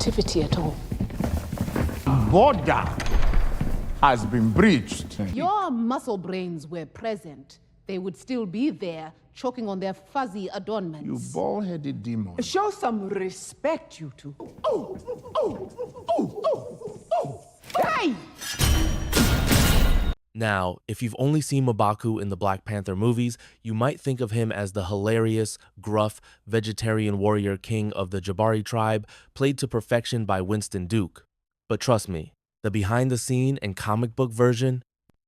activity at all. Border has been breached. Your muscle brains were present. They would still be there, choking on their fuzzy adornments. You bald-headed demon. Show some respect, you two. Hey! Now, if you've only seen M'Baku in the Black Panther movies, you might think of him as the hilarious, gruff, vegetarian warrior king of the Jabari tribe, played to perfection by Winston Duke. But trust me, the behind-the-scene and comic book version,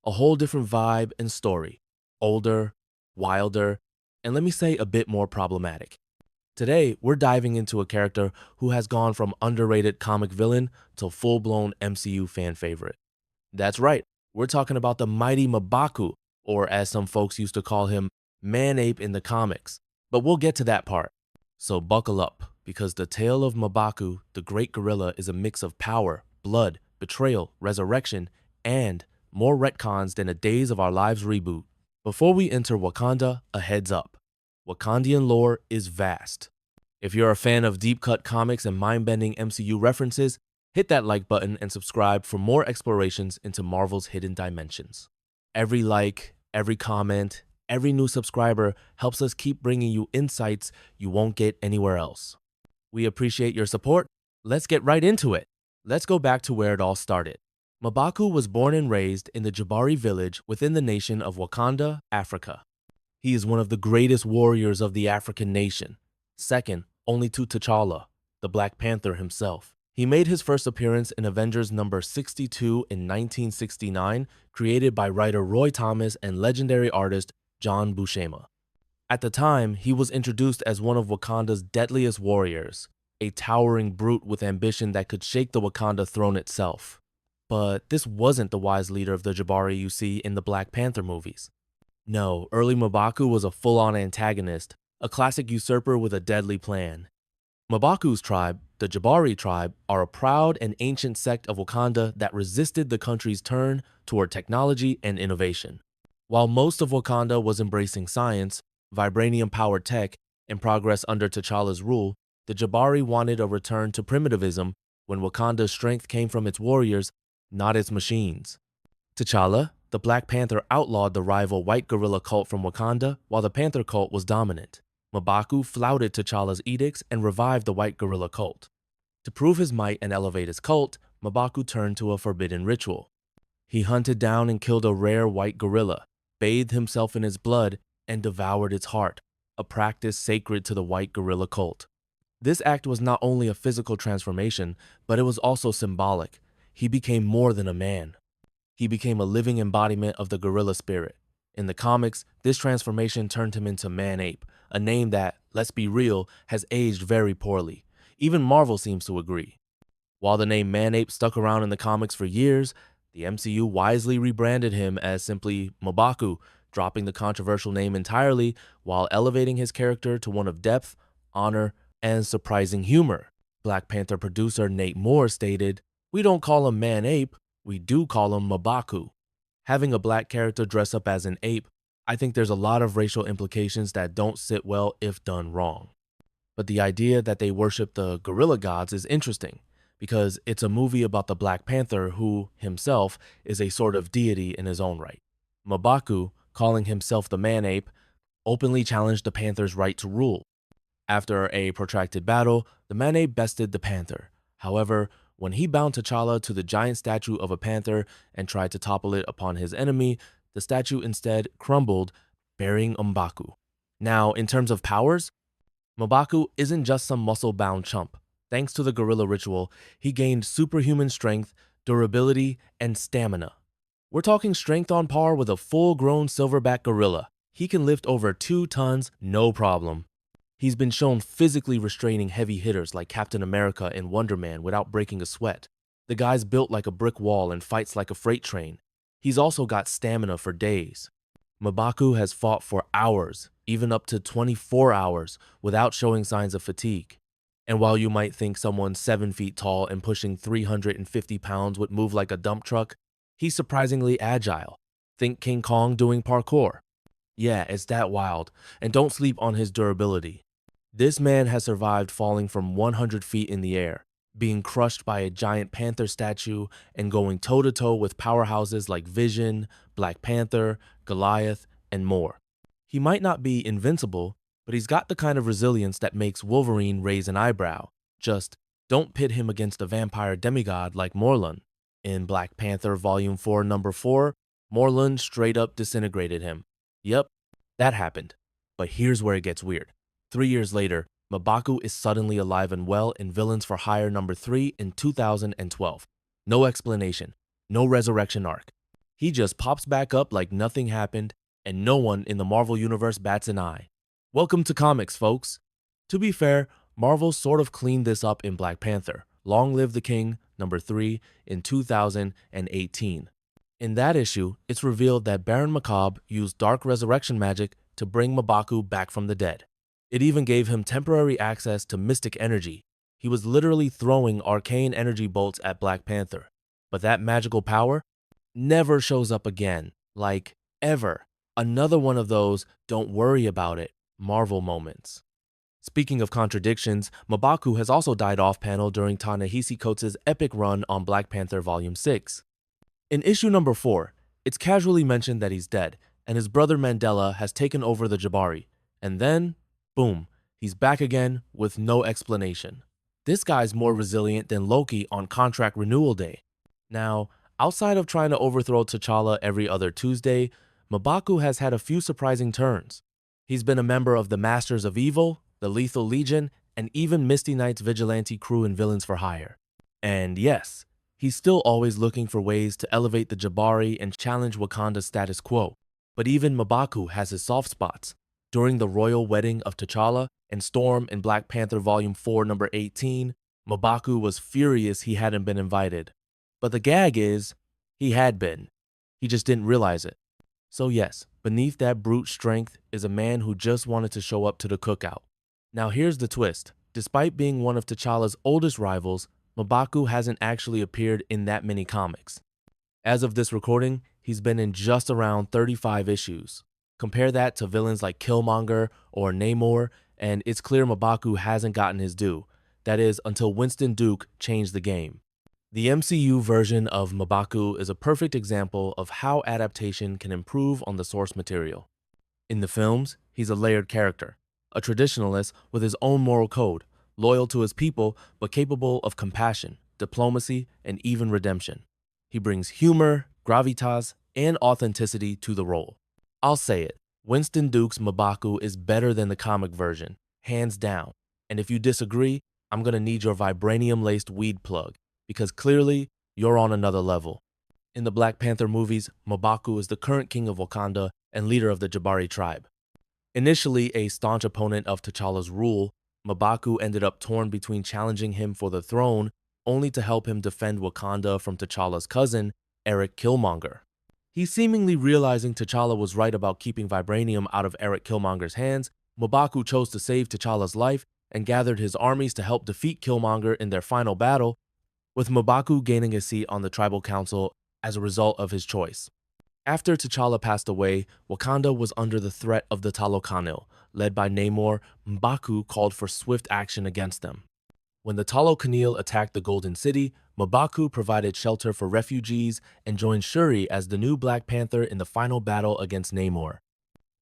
a whole different vibe and story. Older, wilder, and let me say a bit more problematic. Today, we're diving into a character who has gone from underrated comic villain to full-blown MCU fan favorite. That's right, we're talking about the mighty M'Baku, or as some folks used to call him, Man-Ape in the comics. But we'll get to that part. So buckle up, because the tale of M'Baku, the great gorilla, is a mix of power, blood, betrayal, resurrection, and more retcons than a Days of Our Lives reboot. Before we enter Wakanda, a heads up. Wakandian lore is vast. If you're a fan of deep-cut comics and mind-bending MCU references, hit that like button and subscribe for more explorations into Marvel's hidden dimensions. Every like, every comment, every new subscriber helps us keep bringing you insights you won't get anywhere else. We appreciate your support. Let's get right into it. Let's go back to where it all started. M'Baku was born and raised in the Jabari Village within the nation of Wakanda, Africa. He is one of the greatest warriors of the African nation, second only to T'Challa, the Black Panther himself. He made his first appearance in Avengers number 62 in 1969, created by writer Roy Thomas and legendary artist John Buscema. At the time, he was introduced as one of Wakanda's deadliest warriors, a towering brute with ambition that could shake the Wakanda throne itself. But this wasn't the wise leader of the Jabari you see in the Black Panther movies. No, early M'Baku was a full-on antagonist, a classic usurper with a deadly plan. M'Baku's tribe, the Jabari tribe, are a proud and ancient sect of Wakanda that resisted the country's turn toward technology and innovation. While most of Wakanda was embracing science, vibranium-powered tech, and progress under T'Challa's rule, the Jabari wanted a return to primitivism when Wakanda's strength came from its warriors, not its machines. T'Challa, the Black Panther, outlawed the rival white gorilla cult from Wakanda while the Panther cult was dominant. M'Baku flouted T'Challa's edicts and revived the white gorilla cult. To prove his might and elevate his cult, M'Baku turned to a forbidden ritual. He hunted down and killed a rare white gorilla, bathed himself in its blood, and devoured its heart, a practice sacred to the white gorilla cult. This act was not only a physical transformation, but it was also symbolic. He became more than a man. He became a living embodiment of the gorilla spirit. In the comics, this transformation turned him into Man-Ape, a name that, let's be real, has aged very poorly. Even Marvel seems to agree. While the name Man-Ape stuck around in the comics for years, the MCU wisely rebranded him as simply M'Baku, dropping the controversial name entirely while elevating his character to one of depth, honor, and surprising humor. Black Panther producer Nate Moore stated, "We don't call him Man-Ape, we do call him M'Baku." Having a black character dress up as an ape, I think there's a lot of racial implications that don't sit well if done wrong. But the idea that they worship the gorilla gods is interesting, because it's a movie about the Black Panther who, himself, is a sort of deity in his own right. M'Baku, calling himself the Man-Ape, openly challenged the Panther's right to rule. After a protracted battle, the Man-Ape bested the Panther. However, when he bound T'Challa to the giant statue of a panther and tried to topple it upon his enemy, the statue instead crumbled, burying M'Baku. Now, in terms of powers, M'Baku isn't just some muscle-bound chump. Thanks to the gorilla ritual, he gained superhuman strength, durability, and stamina. We're talking strength on par with a full-grown silverback gorilla. He can lift over 2 tons, no problem. He's been shown physically restraining heavy hitters like Captain America and Wonder Man without breaking a sweat. The guy's built like a brick wall and fights like a freight train. He's also got stamina for days. M'Baku has fought for hours, even up to 24 hours, without showing signs of fatigue. And while you might think someone 7 feet tall and pushing 350 pounds would move like a dump truck, he's surprisingly agile. Think King Kong doing parkour. Yeah, it's that wild, and don't sleep on his durability. This man has survived falling from 100 feet in the air, being crushed by a giant panther statue and going toe-to-toe with powerhouses like Vision, Black Panther, Goliath, and more. He might not be invincible, but he's got the kind of resilience that makes Wolverine raise an eyebrow. Just don't pit him against a vampire demigod like Morlun. In Black Panther Volume 4, Number 4, Morlun straight up disintegrated him. Yep, that happened. But here's where it gets weird. 3 years later, M'Baku is suddenly alive and well in Villains for Hire number 3 in 2012. No explanation, no resurrection arc. He just pops back up like nothing happened, and no one in the Marvel Universe bats an eye. Welcome to comics, folks. To be fair, Marvel sort of cleaned this up in Black Panther, Long Live the King, number 3, in 2018. In that issue, it's revealed that Baron Macabre used dark resurrection magic to bring M'Baku back from the dead. It even gave him temporary access to mystic energy. He was literally throwing arcane energy bolts at Black Panther. But that magical power never shows up again, like ever. Another one of those don't worry about it Marvel moments. Speaking of contradictions, M'Baku has also died off-panel during Ta-Nehisi Coates' epic run on Black Panther Volume 6. In issue number 4, it's casually mentioned that he's dead, and his brother Mandela has taken over the Jabari. And then, boom, he's back again with no explanation. This guy's more resilient than Loki on contract renewal day. Now, outside of trying to overthrow T'Challa every other Tuesday, M'Baku has had a few surprising turns. He's been a member of the Masters of Evil, the Lethal Legion, and even Misty Knight's vigilante crew in Villains for Hire. And yes, he's still always looking for ways to elevate the Jabari and challenge Wakanda's status quo. But even M'Baku has his soft spots. During the royal wedding of T'Challa and Storm in Black Panther Volume 4, Number 18, M'Baku was furious he hadn't been invited. But the gag is, he had been. He just didn't realize it. So yes, beneath that brute strength is a man who just wanted to show up to the cookout. Now here's the twist. Despite being one of T'Challa's oldest rivals, M'Baku hasn't actually appeared in that many comics. As of this recording, he's been in just around 35 issues. Compare that to villains like Killmonger or Namor, and it's clear M'Baku hasn't gotten his due. That is, until Winston Duke changed the game. The MCU version of M'Baku is a perfect example of how adaptation can improve on the source material. In the films, he's a layered character, a traditionalist with his own moral code, loyal to his people but capable of compassion, diplomacy, and even redemption. He brings humor, gravitas, and authenticity to the role. I'll say it, Winston Duke's M'Baku is better than the comic version, hands down. And if you disagree, I'm gonna need your vibranium-laced weed plug, because clearly, you're on another level. In the Black Panther movies, M'Baku is the current king of Wakanda and leader of the Jabari tribe. Initially a staunch opponent of T'Challa's rule, M'Baku ended up torn between challenging him for the throne, only to help him defend Wakanda from T'Challa's cousin, Eric Killmonger. He seemingly realizing T'Challa was right about keeping vibranium out of Eric Killmonger's hands, M'Baku chose to save T'Challa's life and gathered his armies to help defeat Killmonger in their final battle, with M'Baku gaining a seat on the tribal council as a result of his choice. After T'Challa passed away, Wakanda was under the threat of the Talokanil. Led by Namor, M'Baku called for swift action against them. When the Talokanil attacked the Golden City, M'Baku provided shelter for refugees and joined Shuri as the new Black Panther in the final battle against Namor.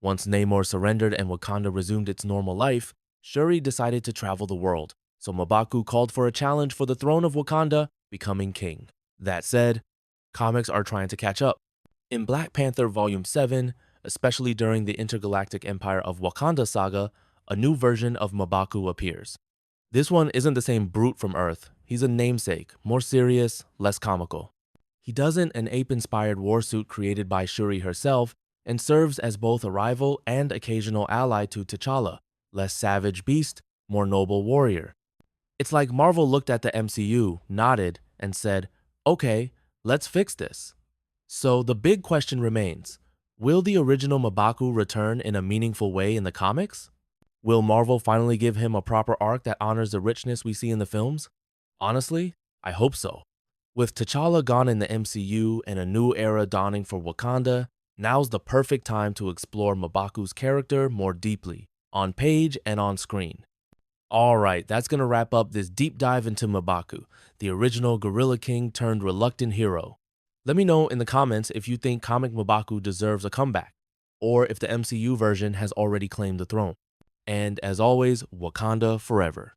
Once Namor surrendered and Wakanda resumed its normal life, Shuri decided to travel the world, so M'Baku called for a challenge for the throne of Wakanda, becoming king. That said, comics are trying to catch up. In Black Panther Volume 7, especially during the Intergalactic Empire of Wakanda saga, a new version of M'Baku appears. This one isn't the same brute from Earth. He's a namesake, more serious, less comical. He doesn't an ape-inspired warsuit created by Shuri herself and serves as both a rival and occasional ally to T'Challa, less savage beast, more noble warrior. It's like Marvel looked at the MCU, nodded, and said, okay, let's fix this. So the big question remains, will the original M'Baku return in a meaningful way in the comics? Will Marvel finally give him a proper arc that honors the richness we see in the films? Honestly, I hope so. With T'Challa gone in the MCU and a new era dawning for Wakanda, now's the perfect time to explore M'Baku's character more deeply, on page and on screen. Alright, that's gonna wrap up this deep dive into M'Baku, the original Gorilla King turned reluctant hero. Let me know in the comments if you think comic M'Baku deserves a comeback, or if the MCU version has already claimed the throne. And as always, Wakanda forever.